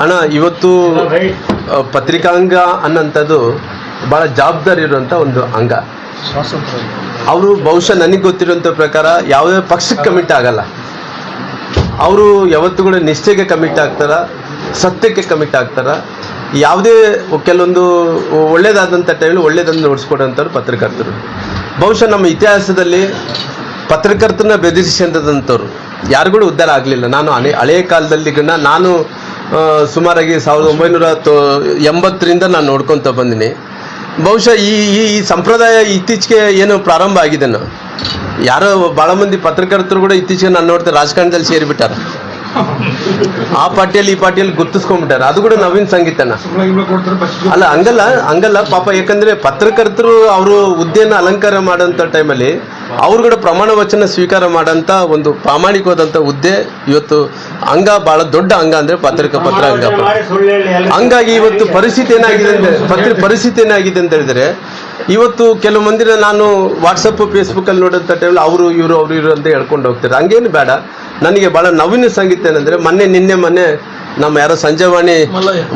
ಅಣ್ಣ, ಇವತ್ತು ಪತ್ರಿಕಾಂಗ ಅನ್ನೋಂಥದ್ದು ಭಾಳ ಜವಾಬ್ದಾರಿ ಇರುವಂಥ ಒಂದು ಅಂಗ. ಅವರು ಬಹುಶಃ ನನಗೆ ಗೊತ್ತಿರುವಂಥ ಪ್ರಕಾರ ಯಾವುದೇ ಪಕ್ಷಕ್ಕೆ ಕಮಿಟ್ ಆಗಲ್ಲ. ಅವರು ಯಾವತ್ತೂ ಕೂಡ ನಿಷ್ಠೆಗೆ ಕಮಿಟ್ ಆಗ್ತಾರ, ಸತ್ಯಕ್ಕೆ ಕಮಿಟ್ ಆಗ್ತಾರ. ಯಾವುದೇ ಕೆಲವೊಂದು ಒಳ್ಳೇದಾದಂಥ ಟೈಮಲ್ಲಿ ಒಳ್ಳೇದನ್ನು ನೋಡಿಸ್ಕೊಡೋಂಥವ್ರು ಪತ್ರಕರ್ತರು. ಬಹುಶಃ ನಮ್ಮ ಇತಿಹಾಸದಲ್ಲಿ ಪತ್ರಕರ್ತನ ಬೆದರಿಸಿದಂಥವ್ರು ಯಾರಿಗೂ ಉದ್ಧಾರ ಆಗಲಿಲ್ಲ. ನಾನು ಹಳೆಯ ಕಾಲದಲ್ಲಿ ನಾನು ಸುಮಾರಾಗಿ 1980ರಿಂದ ನಾನು ನೋಡ್ಕೊತ ಬಂದಿನಿ. ಬಹುಶಃ ಈ ಸಂಪ್ರದಾಯ ಇತ್ತೀಚೆಗೆ ಏನು ಪ್ರಾರಂಭ ಆಗಿದೆನೋ, ಯಾರೋ ಭಾಳ ಮಂದಿ ಪತ್ರಕರ್ತರು ಕೂಡ ಇತ್ತೀಚೆಗೆ ನಾನು ನೋಡ್ತಾರೆ ರಾಜಕಾರಣದಲ್ಲಿ ಸೇರಿಬಿಟ್ಟಾರ. ಆ ಪಾರ್ಟಿಯಲ್ಲಿ ಈ ಪಾರ್ಟಿಯಲ್ಲಿ ಗುರ್ತಿಸ್ಕೊಂಡ್ಬಿಟ್ಟಾರೆ. ಅದು ಕೂಡ ನವೀನ್ ಸಂಗೀತನ ಅಲ್ಲ, ಹಂಗಲ್ಲ ಪಾಪ. ಯಾಕಂದ್ರೆ ಪತ್ರಕರ್ತರು ಅವರು ಹುದ್ದೆಯನ್ನು ಅಲಂಕಾರ ಮಾಡೋಂಥ ಟೈಮಲ್ಲಿ ಅವ್ರು ಕೂಡ ಪ್ರಮಾಣ ವಚನ ಸ್ವೀಕಾರ ಮಾಡೋಂಥ ಒಂದು ಪ್ರಾಮಾಣಿಕವಾದಂಥ ಹುದ್ದೆ ಇವತ್ತು ಅಂಗ, ಬಹಳ ದೊಡ್ಡ ಅಂಗ ಅಂದ್ರೆ ಪತ್ರ ಅಂಗ. ಹಂಗಾಗಿ ಇವತ್ತು ಪರಿಸ್ಥಿತಿ ಏನಾಗಿದೆ ಅಂತ ಹೇಳಿದ್ರೆ, ಇವತ್ತು ಕೆಲವು ಮಂದಿನ ನಾನು ವಾಟ್ಸಪ್ ಫೇಸ್ಬುಕ್ಕಲ್ಲಿ ನೋಡೋಂಥ ಟೈಮಲ್ಲಿ ಅವರು ಇವರು ಅಂತ ಹೇಳ್ಕೊಂಡು ಹೋಗ್ತಾರೆ. ಹಂಗೇನು ಬೇಡ. ನನಗೆ ಭಾಳ ನವೀನ ಸಂಗೀತ ಏನಂದ್ರೆ, ಮೊನ್ನೆ ನಮ್ಮ ಯಾರೋ ಸಂಜಯವಾಣಿ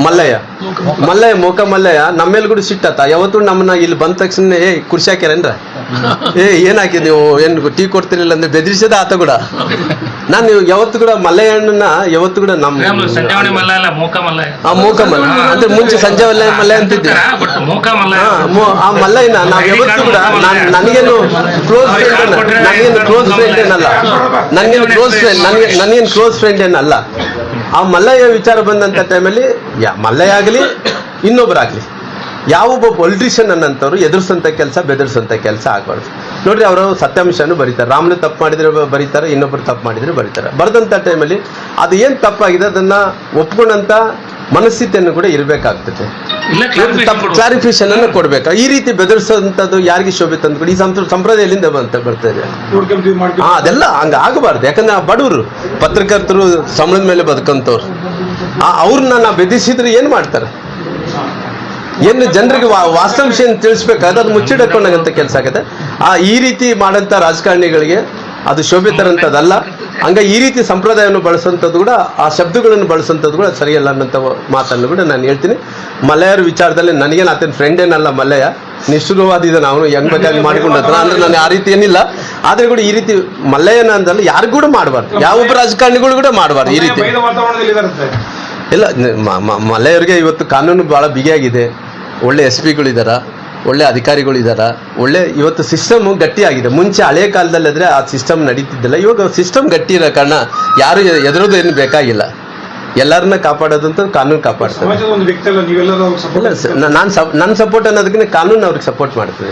ಮಲ್ಲಯ್ಯ ಮೋಕ ಮಲ್ಲಯ್ಯ ನಮ್ಮೇಲೆ ಕೂಡ ಸಿಟ್ಟತ್ತ. ಯಾವತ್ತು ನಮ್ಮನ್ನ ಇಲ್ಲಿ ಬಂದ ತಕ್ಷಣ ಕುರ್ಸಿ ಹಾಕ್ಯಾರೇನ್ರ, ಏನ್ ಹಾಕಿ ನೀವು ಏನು ಟೀ ಕೊಡ್ತಿರ್ಲಿಲ್ಲ ಅಂದ್ರೆ ಬೆದರಿಸದ ಆತ ಕೂಡ. ನಾನು ಯಾವತ್ತು ಕೂಡ ಮಲ್ಲಯ್ಯಣ್ಣನ ಯಾವತ್ತು ಕೂಡ ನಮ್ಮ ಮೋಕ ಮಲ್ಲ ಅಂದ್ರೆ ಮುಂಚೆ ಸಂಜೆ ಮಲ್ಲಯ್ಯ ಅಂತಿದ್ದೆ. ಆ ಮಲ್ಲಯ್ಯನ ನಾವ್ ಯಾವತ್ತು ಕೂಡ ನನಗೇನು ಕ್ಲೋಸ್ ಫ್ರೆಂಡ್ ಏನಲ್ಲ, ನನಗೇನು ಕ್ಲೋಸ್ ಫ್ರೆಂಡ್ ಏನಲ್ಲ. ಆ ಮಲ್ಲಯ್ಯ ವಿಚಾರ ಬಂದಂಥ ಟೈಮಲ್ಲಿ ಮಲ್ಲಯ್ಯ ಆಗಲಿ ಇನ್ನೊಬ್ಬರಾಗಲಿ, ಯಾವೊಬ್ಬ ಪೊಲಿಟಿಷಿಯನ್ ಅನ್ನಂಥವ್ರು ಎದುರಿಸೋಂಥ ಕೆಲಸ ಬೆದರಿಸೋಂಥ ಕೆಲಸ ಆಗಬಾರ್ದು. ನೋಡ್ರಿ, ಅವರು ಸತ್ಯಾಂಶನೂ ಬರೀತಾರೆ. ರಾಮನ ತಪ್ಪು ಮಾಡಿದ್ರೆ ಬರೀತಾರೆ, ಇನ್ನೊಬ್ಬರು ತಪ್ಪು ಮಾಡಿದ್ರೆ ಬರೀತಾರೆ. ಬರೆದಂಥ ಟೈಮಲ್ಲಿ ಅದು ಏನು ತಪ್ಪಾಗಿದೆ ಅದನ್ನು ಒಪ್ಕೊಂಡಂಥ ಮನಸ್ಥಿತಿಯನ್ನು ಕೂಡ ಇರಬೇಕಾಗ್ತದೆ. ಕ್ಲಾರಿಫಿಕೇಶನ್ ಅನ್ನು ಕೊಡ್ಬೇಕು. ಈ ರೀತಿ ಬೆದರಿಸೋಂಥದ್ದು ಯಾರಿಗೆ ಶೋಭೆ ತಂದು ಕೂಡ ಈ ಸಂಪ್ರದಾಯ ಎಲ್ಲಿಂದ ಬರ್ತದೆ? ಅದೆಲ್ಲ ಹಂಗ ಆಗಬಾರ್ದು. ಯಾಕಂದ್ರೆ ಆ ಬಡವರು ಪತ್ರಕರ್ತರು ಸಂಬಳದ ಮೇಲೆ ಬದುಕಂತವ್ರು, ಅವ್ರನ್ನ ನಾವು ಬೆದರಿಸಿದ್ರೆ ಏನು ಮಾಡ್ತಾರೆ? ಏನು ಜನರಿಗೆ ವಾಸ್ತವಾಂಶ ತಿಳಿಸ್ಬೇಕಾದ್ರೆ ಅದು ಮುಚ್ಚಿಡಕೊಂಡಂತ ಕೆಲಸ ಆಗುತ್ತೆ. ಈ ರೀತಿ ಮಾಡೋಂಥ ರಾಜಕಾರಣಿಗಳಿಗೆ ಅದು ಶೋಭೆ ತರಂಥದ್ದಲ್ಲ. ಹಂಗ ಈ ರೀತಿ ಸಂಪ್ರದಾಯವನ್ನು ಬಳಸುವಂಥದ್ದು ಕೂಡ, ಆ ಶಬ್ದಗಳನ್ನು ಬಳಸುವಂಥದ್ದು ಕೂಡ ಸರಿಯಲ್ಲ ಅನ್ನೋಂಥ ಮಾತನ್ನು ಕೂಡ ನಾನು ಹೇಳ್ತೀನಿ. ಮಲ್ಲಯ್ಯರ ವಿಚಾರದಲ್ಲಿ ನನಗೇನು ಆತನ ಫ್ರೆಂಡ್ ಏನಲ್ಲ ಮಲ್ಲಯ್ಯ, ನಿಷ್ಠುರವಾದಿದ ನಾವು ಹೆಂಗ್ ಬೇಕಾಗಿ ಮಾಡಿಕೊಂಡ ಅಂದ್ರೆ ನಾನು ಆ ರೀತಿ ಏನಿಲ್ಲ. ಆದ್ರೆ ಕೂಡ ಈ ರೀತಿ ಮಲ್ಲಯ್ಯನ ಅಂದಲ್ಲ ಯಾರಿಗೂ ಕೂಡ ಮಾಡಬಾರ್ದು, ಯಾವೊಬ್ಬ ರಾಜಕಾರಣಿಗಳು ಕೂಡ ಮಾಡಬಾರ್ದು ಈ ರೀತಿ. ಇಲ್ಲ, ಮಲ್ಲಯ್ಯರಿಗೆ ಇವತ್ತು ಕಾನೂನು ಬಹಳ ಬಿಗಿಯಾಗಿದೆ. ಒಳ್ಳೆ SP ಗಳಿದಾರ, ಒಳ್ಳೆ ಅಧಿಕಾರಿಗಳಿದಾರ, ಒಳ್ಳೆ ಇವತ್ತು ಸಿಸ್ಟಮ್ ಗಟ್ಟಿಯಾಗಿದೆ. ಮುಂಚೆ ಹಳೆಯ ಕಾಲದಲ್ಲಿ ಆದ್ರೆ ಆ ಸಿಸ್ಟಮ್ ನಡೀತಿದ್ದಿಲ್ಲ. ಇವಾಗ ಸಿಸ್ಟಮ್ ಗಟ್ಟಿ ಇರೋ ಕಾರಣ ಯಾರು ಎದುರೋದು ಏನು ಬೇಕಾಗಿಲ್ಲ. ಎಲ್ಲರನ್ನ ಕಾಪಾಡೋದಂತ ಕಾನೂನು ಕಾಪಾಡ್ತಾರೆ. ನನ್ನ ಸಪೋರ್ಟ್ ಅನ್ನೋದಕ್ಕಿಂತ ಕಾನೂನು ಅವ್ರಿಗೆ ಸಪೋರ್ಟ್ ಮಾಡ್ತದೆ.